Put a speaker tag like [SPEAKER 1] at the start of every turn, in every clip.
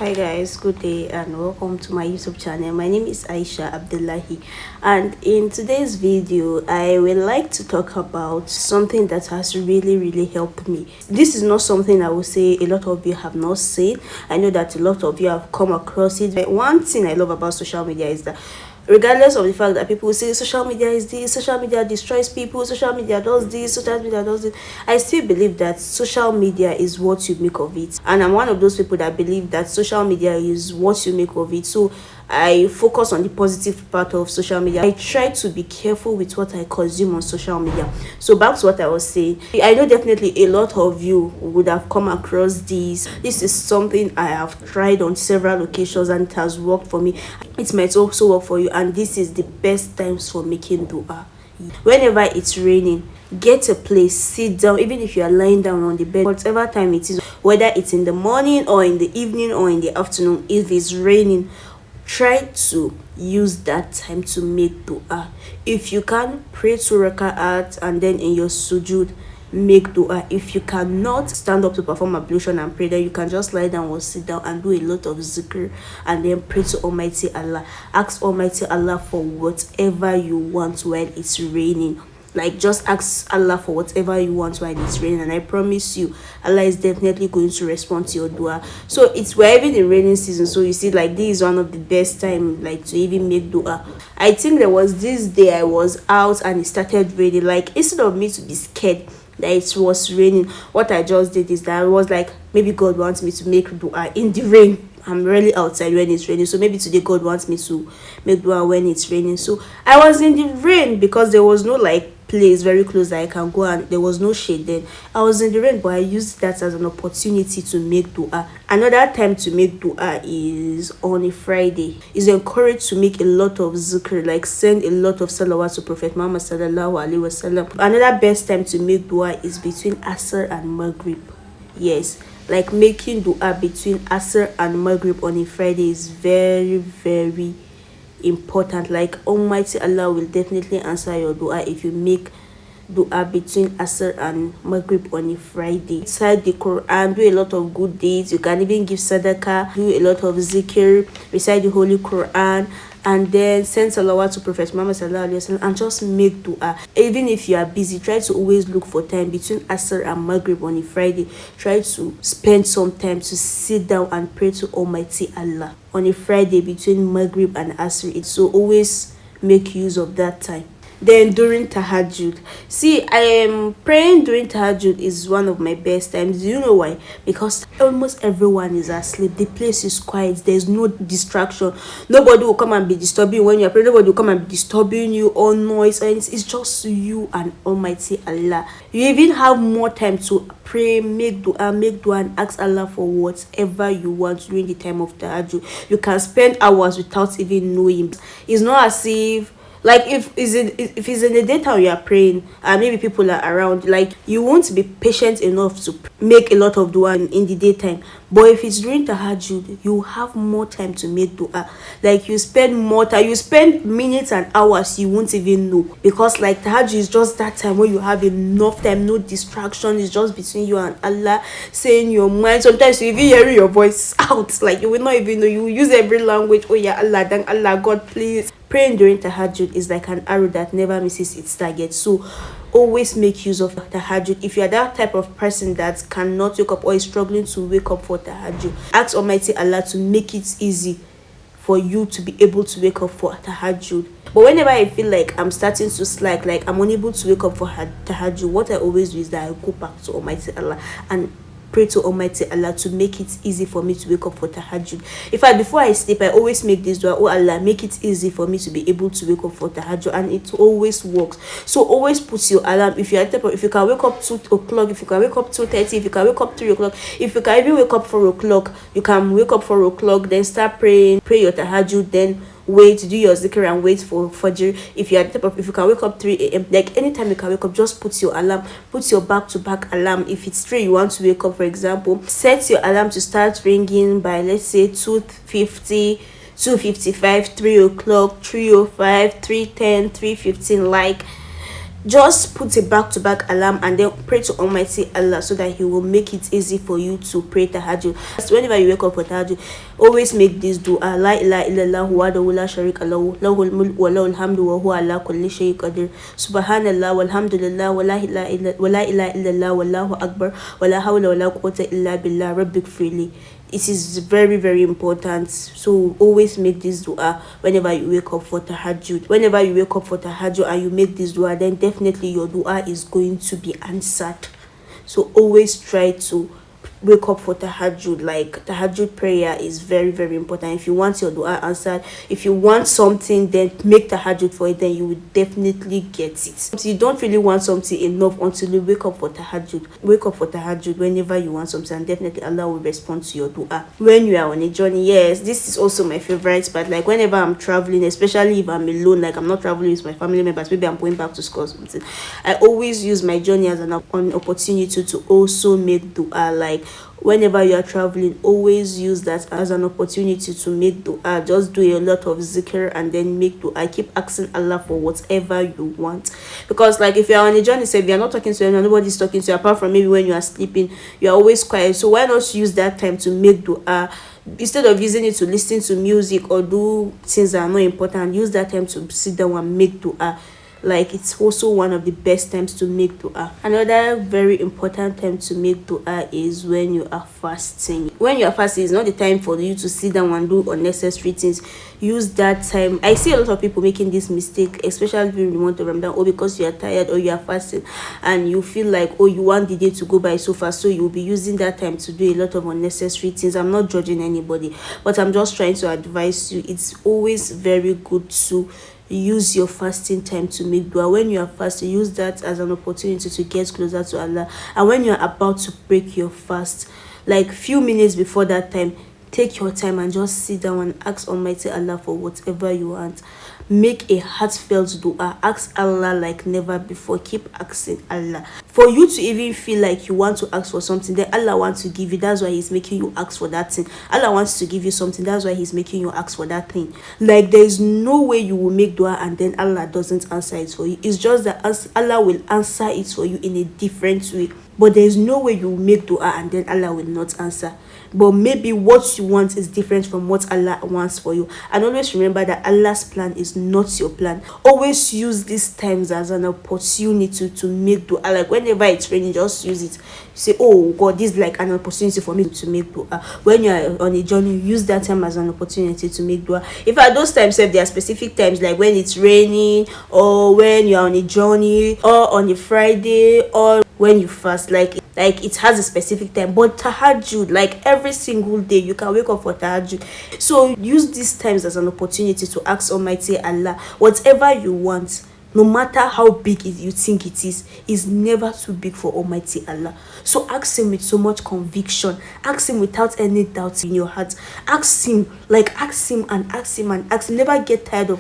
[SPEAKER 1] Hi guys, good day and welcome to my YouTube channel. My name is Aisha Abdullahi, and in today's video I would like to talk about something that has really helped me. This is not something I will say a lot of you have not seen. I know that a lot of you have come across it. But one thing I love about social media is that regardless of the fact that people say social media is this, social media destroys people, social media does this, social media does this, I still believe that social media is what you make of it. And I'm one of those people that believe that social media is what you make of it. So I focus on the positive part of social media. I try to be careful with what I consume on social media. So back to what I was saying, I know definitely a lot of you would have come across this. This is something I have tried on several occasions and it has worked for me. It might also work for you, and this is the best times for making dua. Whenever it's raining, get a place, sit down. Even if you are lying down on the bed, whatever time it is, whether it's in the morning or in the evening or in the afternoon, if it's raining, try to use that time to make dua. If you can, pray 2 rak'at and then in your sujud make dua. If you cannot stand up to perform ablution and pray, then you can just lie down or sit down and do a lot of zikr and then pray to Almighty Allah. Ask Almighty Allah for whatever you want while it's raining. Like, just ask Allah for whatever you want while it's raining, and I promise you Allah is definitely going to respond to your dua. So we're even in raining season, so you see, like, this is one of the best time like to even make dua. I think there was this day I was out and it started raining. Like, instead of me to be scared that it was raining, what I just did is that I was like, maybe God wants me to make dua in the rain. I'm really outside when it's raining, so maybe today God wants me to make dua when it's raining. So I was in the rain because there was no like place very close that I can go, and there was no shade. Then I was in the rain, but I used that as an opportunity to make dua. Another time to make dua is on a Friday. It's encouraged to make a lot of zikr, like send a lot of salawat to Prophet Muhammad sallallahu alaihi wasallam. Another best time to make dua is between Asr and Maghrib. Yes, like making dua between Asr and Maghrib on a Friday is very important. Like, Almighty Allah will definitely answer your dua if you make dua between Asr and Maghrib on a Friday. Recite the Quran, do a lot of good deeds. You can even give sadaqah, do a lot of zikr, recite the Holy Quran, and then send salawat to Prophet Muhammad sallallahu alaihi wasallam and just make dua. Even if you are busy, try to always look for time between Asr and Maghrib on a Friday. Try to spend some time to sit down and pray to Almighty Allah on a Friday between Maghrib and Asr. So always make use of that time. Then during tahajjud, see, I am praying during tahajjud is one of my best times. Do you know why? Because almost everyone is asleep. The place is quiet. There's no distraction. Nobody will come and be disturbing when you're praying. Nobody will come and be disturbing you, all noise, and it's just you and Almighty Allah. You even have more time to pray, make dua, and ask Allah for whatever you want during the time of tahajjud. You can spend hours without even knowing. It's not as if, like, if it's in the daytime you are praying and maybe people are around, like, you won't be patient enough to make a lot of dua in the daytime. But if it's during tahajjud, you have more time to make dua. Like, you spend more time, you spend minutes and hours you won't even know, because like tahajjud is just that time where you have enough time, no distraction. It's just between you and Allah, saying your mind. Sometimes you even hear your voice out, like you will not even know. You will use every language. Oh yeah, Allah, thank Allah, God, please. Praying during tahajjud is like an arrow that never misses its target. So always make use of tahajjud. If you are that type of person that cannot wake up or is struggling to wake up for tahajjud, ask Almighty Allah to make it easy for you to be able to wake up for tahajjud. But whenever I feel like I'm starting to slack, like I'm unable to wake up for tahajjud, what I always do is that I go back to Almighty Allah and pray to Almighty Allah to make it easy for me to wake up for tahajjud. In fact, before I sleep, I always make this dua: oh Allah, make it easy for me to be able to wake up for tahajjud, and it always works. So always put your alarm. If you can wake up 2 o'clock, if you can wake up 2:30, if you can wake up 3 o'clock, if you can even wake up 4 o'clock, you can wake up 4 o'clock, then start praying, pray your tahajjud, then wait, do your zikr and wait for Fajr. If you can wake up 3 a.m, like anytime you can wake up, just put your alarm, put your back-to-back alarm. If it's 3 you want to wake up, for example, set your alarm to start ringing by, let's say, 2:50, 2:55, 3 o'clock, 3:05, 3:10, 3:15. Like, just put a back-to-back alarm and then pray to Almighty Allah so that He will make it easy for you to pray tahajjud. So whenever you wake up for tahajjud, always make this dua: La ilaha illallah wahdahu la sharika lahu, lahul mulk wa lahul hamdu wa huwa ala kulli shay'in qadir. Subhanallah walhamdulillah wa la ilaha illallah wallahu akbar wa la hawla wa la quwwata illa billah rabbik freely. It is very, very important. So always make this dua whenever you wake up for tahajjud. Whenever you wake up for tahajjud and you make this dua, then definitely your dua is going to be answered. So always try to wake up for tahajjud. Like, tahajjud prayer is very, very important. If you want your dua answered, if you want something, then make tahajjud for it, then you will definitely get it. So you don't really want something enough until you wake up for tahajjud. Wake up for tahajjud whenever you want something, and definitely Allah will respond to your dua. When you are on a journey, yes, this is also my favorite part. Like, whenever I'm traveling, especially if I'm alone, like I'm not traveling with my family members, maybe I'm going back to school or something, I always use my journey as an opportunity to also make dua. Like, whenever you are traveling, always use that as an opportunity to make dua. Just do a lot of zikr and then make dua. Keep asking Allah for whatever you want, because like if you are on a journey, say you are not talking to anyone, nobody's talking to you apart from maybe when you are sleeping, you are always quiet. So why not use that time to make dua? Instead of using it to listen to music or do things that are not important, use that time to sit down and make dua. Like, it's also one of the best times to make dua. Another very important time to make dua is when you are fasting. When you are fasting, it's not the time for you to sit down and do unnecessary things. Use that time. I see a lot of people making this mistake, especially during the month of Ramadan, or because you are tired or you are fasting and you feel like, oh, you want the day to go by so fast, so you'll be using that time to do a lot of unnecessary things. I'm not judging anybody, but I'm just trying to advise you. It's always very good to use your fasting time to make dua. When you are fasting, use that as an opportunity to get closer to Allah. And when you are about to break your fast, like few minutes before that time, take your time and just sit down and ask Almighty Allah for whatever you want. Make a heartfelt dua. Ask Allah like never before. Keep asking Allah. For you to even feel like you want to ask for something, then Allah wants to give you. That's why He's making you ask for that thing. Allah wants to give you something. That's why He's making you ask for that thing. Like, there is no way you will make dua and then Allah doesn't answer it for you. It's just that Allah will answer it for you in a different way. But there is no way you will make dua and then Allah will not answer. But maybe what you want is different from what Allah wants for you. And always remember that Allah's plan is not your plan. Always use these times as an opportunity to make dua. Like, whenever it's raining, just use it. You say, oh God, this is like an opportunity for me to make dua. When you are on a journey, use that time as an opportunity to make dua. If at those times, if there are specific times, like when it's raining, or when you are on a journey, or on a Friday, or when you fast, like it has a specific time. But tahajjud, like every single day you can wake up for tahajjud. So use these times as an opportunity to ask Almighty Allah whatever you want. No matter how big you think it is never too big for Almighty Allah. So ask Him with so much conviction. Ask Him without any doubt in your heart. Ask Him, like ask Him and ask Him and ask Him. Never get tired of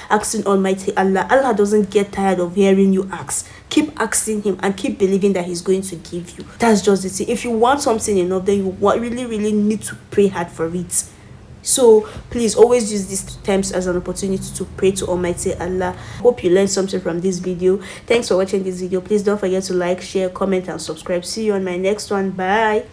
[SPEAKER 1] asking Almighty Allah. Allah doesn't get tired of hearing you ask. Keep asking Him and keep believing that He's going to give you. That's just the thing. If you want something enough, then you really need to pray hard for it. So please always use these times as an opportunity to pray to Almighty Allah. Hope you learned something from this video. Thanks for watching this video. Please don't forget to like, share, comment and subscribe. See you on my next one. Bye.